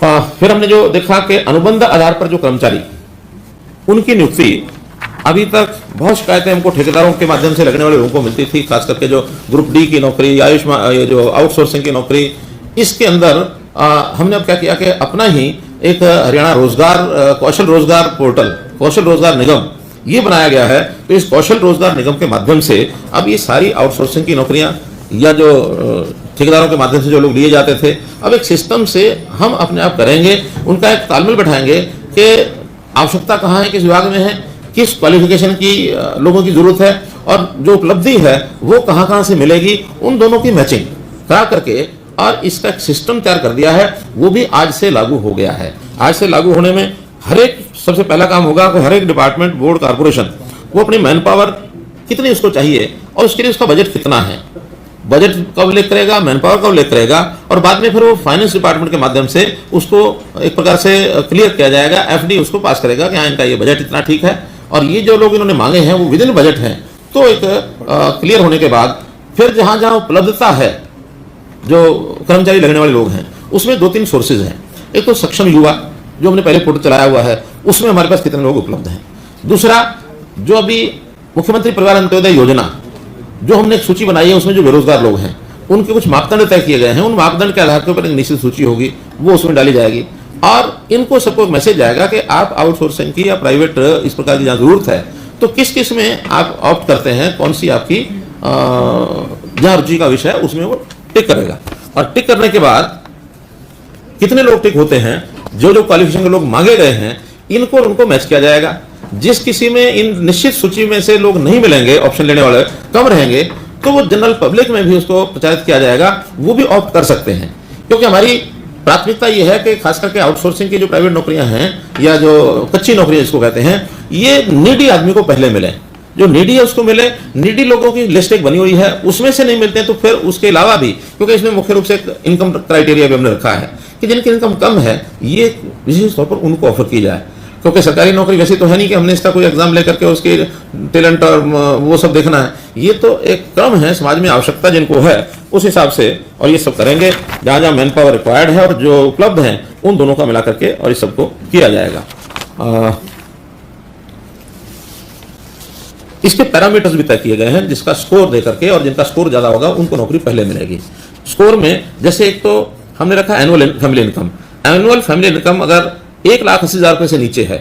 फिर हमने जो देखा कि अनुबंध आधार पर जो कर्मचारी उनकी नियुक्ति, अभी तक बहुत शिकायतें हमको ठेकेदारों के माध्यम से लगने वाले लोगों को मिलती थी, खास करके जो ग्रुप डी की नौकरी, आयुष्मान, ये जो आउटसोर्सिंग की नौकरी, इसके अंदर हमने अब क्या किया कि अपना ही एक हरियाणा रोजगार कौशल रोजगार पोर्टल, कौशल रोजगार निगम ये बनाया गया है। तो इस कौशल रोजगार निगम के माध्यम से अब ये सारी आउटसोर्सिंग की नौकरियां या जो ठेकेदारों के माध्यम से जो लोग लिए जाते थे, अब एक सिस्टम से हम अपने आप करेंगे, उनका एक तालमेल बैठाएंगे कि आवश्यकता कहाँ है, किस विभाग में है, किस क्वालिफिकेशन की लोगों की जरूरत है और जो उपलब्धि है वो कहाँ कहाँ से मिलेगी, उन दोनों की मैचिंग करा करके और इसका एक सिस्टम तैयार कर दिया है। वो भी आज से लागू हो गया है। आज से लागू होने में हर एक सबसे पहला काम होगा कि हर एक डिपार्टमेंट, बोर्ड, कारपोरेशन वो अपनी मैन पावर कितनी उसको चाहिए और उसके लिए उसका बजट कितना है, बजट कब ले करेगा, मैन पावर कब ले करेगा, और बाद में फिर वो फाइनेंस डिपार्टमेंट के माध्यम से उसको एक प्रकार से क्लियर किया जाएगा। एफडी उसको पास करेगा कि हाँ इनका ये बजट इतना ठीक है और ये जो लोग इन्होंने मांगे हैं वो विद इन बजट है। तो एक क्लियर होने के बाद फिर जहाँ जहाँ उपलब्धता है, जो कर्मचारी लगने वाले लोग हैं, उसमें 2-3 सोर्सेज हैं। एक तो सक्षम युवा जो हमने पहले पोर्टल चलाया हुआ है, उसमें हमारे पास कितने लोग उपलब्ध हैं। दूसरा, जो अभी मुख्यमंत्री परिवार अंत्योदय योजना जो हमने एक सूची बनाई है, उसमें जो बेरोजगार लोग हैं उनके कुछ मापदंड तय किए गए हैं। उन मापदंड के आधार के ऊपर एक निश्चित सूची होगी, वो उसमें डाली जाएगी और इनको सबको एक मैसेज जाएगा कि आप आउटसोर्सिंग की या प्राइवेट इस प्रकार की जहाँ जरूरत है तो किस किस में आप ऑप्ट करते हैं, कौन सी आपकी जहाँ रुचि का विषय है उसमें वो टिक करेगा। और टिक करने के बाद कितने लोग टिक होते हैं, जो जो क्वालिफिकेशन के लोग मांगे गए हैं, इनको उनको मैच किया जाएगा। जिस किसी में इन निश्चित सूची में से लोग नहीं मिलेंगे, ऑप्शन लेने वाले कम रहेंगे, तो वो जनरल पब्लिक में भी उसको प्रचारित किया जाएगा, वो भी ऑप्ट कर सकते हैं। क्योंकि हमारी प्राथमिकता ये है कि खास करके आउटसोर्सिंग की जो प्राइवेट नौकरियां हैं या जो कच्ची नौकरियां जिसको कहते हैं, ये नीडी आदमी को पहले मिले, जो नीडी है उसको मिले। नीडी लोगों की लिस्ट एक बनी हुई है, उसमें से नहीं मिलते हैं तो फिर उसके अलावा भी, क्योंकि इसमें मुख्य रूप से इनकम क्राइटेरिया भी हमने रखा है कि जिनकी इनकम कम है ये विशेष तौर पर उनको ऑफर की जाए। क्योंकि सरकारी नौकरी वैसे तो है नहीं कि हमने इसका कोई एग्जाम लेकर के उसके टैलेंट और वो सब देखना है, ये तो एक क्रम है, समाज में आवश्यकता जिनको है उस हिसाब से, और ये सब करेंगे। जहाँ जहाँ मैन पावर रिक्वायर्ड है और जो उपलब्ध है उन दोनों का मिला करके और इस सबको किया जाएगा। इसके पैरामीटर्स भी तय किए गए हैं, जिसका स्कोर दे करके, और जिनका स्कोर ज्यादा होगा उनको नौकरी पहले मिलेगी। स्कोर में जैसे एक तो हमने रखा annual family income. Annual family income अगर 1,80,000 रुपये से नीचे है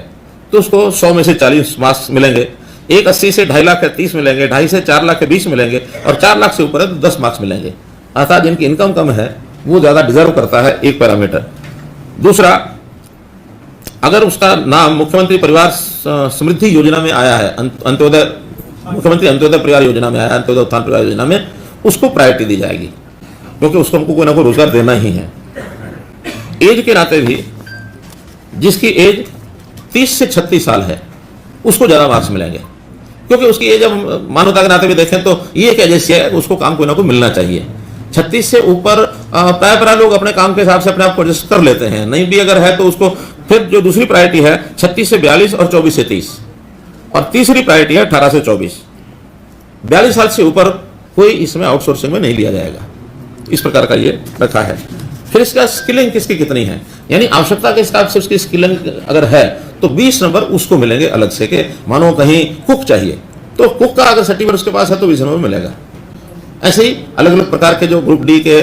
तो उसको 100 में से 40 मार्क्स मिलेंगे, 1,80,000 से 2.5 लाख के 30 मिलेंगे, 2.5 से 4 लाख के 20 मिलेंगे, और 4 लाख से ऊपर है तो 10 मार्क्स मिलेंगे। अर्थात जिनकी इनकम कम है वो ज्यादा डिजर्व करता है, एक पैरामीटर। दूसरा, अगर उसका नाम मुख्यमंत्री परिवार समृद्धि योजना में आया है, अंत्योदय, मुख्यमंत्री अंत्योदय परिवार योजना में आया, अंत्योदय उत्थान परिवार योजना में, उसको प्रायोरिटी दी जाएगी, क्योंकि उसको हमको कोई ना कोई रोजगार देना ही है। एज के नाते भी जिसकी एज 30 से 36 साल है उसको ज्यादा मार्क्स मिलेंगे, क्योंकि उसकी एज अब मानवता के नाते भी देखें तो ये एक एजेंसी है, उसको काम कोई ना कोई मिलना चाहिए। 36 से ऊपर प्राय लोग अपने काम के हिसाब से अपने आप को एडजस्ट कर लेते हैं, नहीं भी अगर है तो उसको फिर जो दूसरी प्रायोरिटी है 36 से 42 और 24 से 30, और तीसरी प्रायोरिटी है 18 से 24। 42 साल से ऊपर कोई इसमें आउटसोर्सिंग में नहीं लिया जाएगा, इस प्रकार का ये रखा है। फिर इसका स्किलिंग किसकी कितनी है, यानी आवश्यकता के हिसाब से उसकी स्किलिंग अगर है तो 20 नंबर उसको मिलेंगे अलग से, कि मानो कहीं कुक चाहिए तो कुक का अगर सर्टिफिकेट उसके पास है तो 20 नंबर मिलेगा। ऐसे ही अलग अलग प्रकार के जो ग्रुप डी के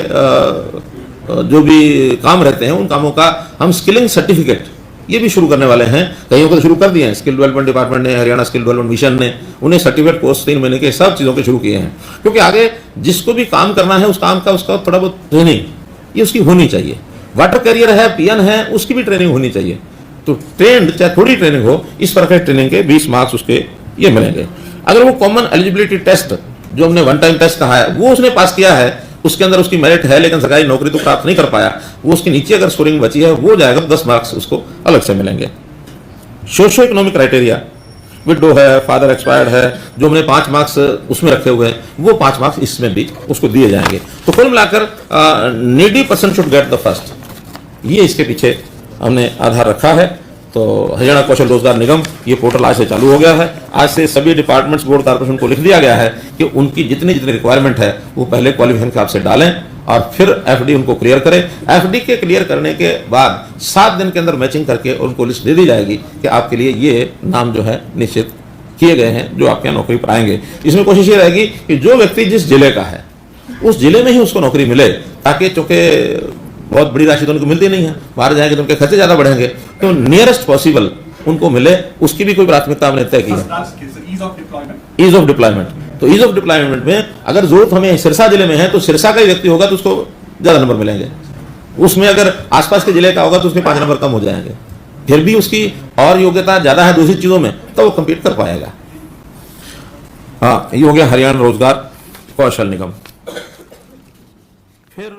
जो भी काम रहते हैं उन कामों का हम स्किलिंग सर्टिफिकेट ये भी शुरू करने वाले हैं। कईयों को तो शुरू कर दिए हैं, स्किल डेवलपमेंट डिपार्टमेंट ने, हरियाणा स्किल डेवलपमेंट मिशन ने उन्हें सर्टिफिकेट कोर्स 3 महीने के सब चीज़ों के शुरू किए हैं, क्योंकि आगे जिसको भी काम करना है उस काम का उसका थोड़ा बहुत ट्रेनिंग ये उसकी होनी चाहिए। वाटर कैरियर है, पीएन है, उसकी भी ट्रेनिंग होनी चाहिए। तो ट्रेंड चाहे थोड़ी ट्रेनिंग हो, इस प्रकार की ट्रेनिंग के 20 मार्क्स उसके ये मिलेंगे। अगर वो कॉमन एलिजिबिलिटी टेस्ट जो हमने वन टाइम टेस्ट कहा है वो उसने पास किया है, उसके अंदर उसकी मेरिट है लेकिन सरकारी नौकरी तो प्राप्त नहीं कर पाया, वो उसके नीचे अगर स्कोरिंग बची है वो जाएगा, 10 मार्क्स उसको अलग से मिलेंगे। सोशो इकोनॉमिक क्राइटेरिया, विडो है, फादर एक्सपायर्ड है, जो हमने 5 मार्क्स उसमें रखे हुए हैं वो 5 मार्क्स इसमें भी उसको दिए जाएंगे। तो कुल मिलाकर needy person should get the first, ये इसके पीछे हमने आधार रखा है। तो हरियाणा कौशल रोजगार निगम ये पोर्टल आज से चालू हो गया है। आज से सभी डिपार्टमेंट्स बोर्ड कॉर्पोरेशन को लिख दिया गया है कि उनकी जितनी जितनी रिक्वायरमेंट है वो पहले क्वालिफिकेशन के हिसाब से डालें और फिर एफडी उनको क्लियर करें। एफडी के क्लियर करने के बाद 7 दिन के अंदर मैचिंग करके उनको लिस्ट दे दी जाएगी कि आपके लिए ये नाम जो है निश्चित किए गए हैं जो आपके यहाँ नौकरी पर आएंगे। इसमें कोशिश ये रहेगी कि जो व्यक्ति जिस जिले का है उस जिले में ही उसको नौकरी मिले, ताकि चूंकि बहुत बड़ी राशि तो उनको मिलती नहीं है, बाहर जाएंगे तो उनके खर्चे ज्यादा बढ़ेंगे, तो नियरेस्ट पॉसिबल उनको मिले, उसकी भी कोई प्राथमिकता हमने तय की है। ईज ऑफ डिप्लॉयमेंट, तो ईज ऑफ डिप्लॉयमेंट में अगर जरूरत हमें सिरसा जिले में है तो सिरसा का ही व्यक्ति होगा तो उसको ज्यादा नंबर मिलेंगे, उसमें अगर आसपास के जिले का होगा तो उसके 5 नंबर कम हो जाएंगे, फिर भी उसकी और योग्यता ज्यादा है दूसरी चीजों में तो वो कम्पीट कर पाएगा। हाँ, ये हो गया हरियाणा रोजगार कौशल निगम। फिर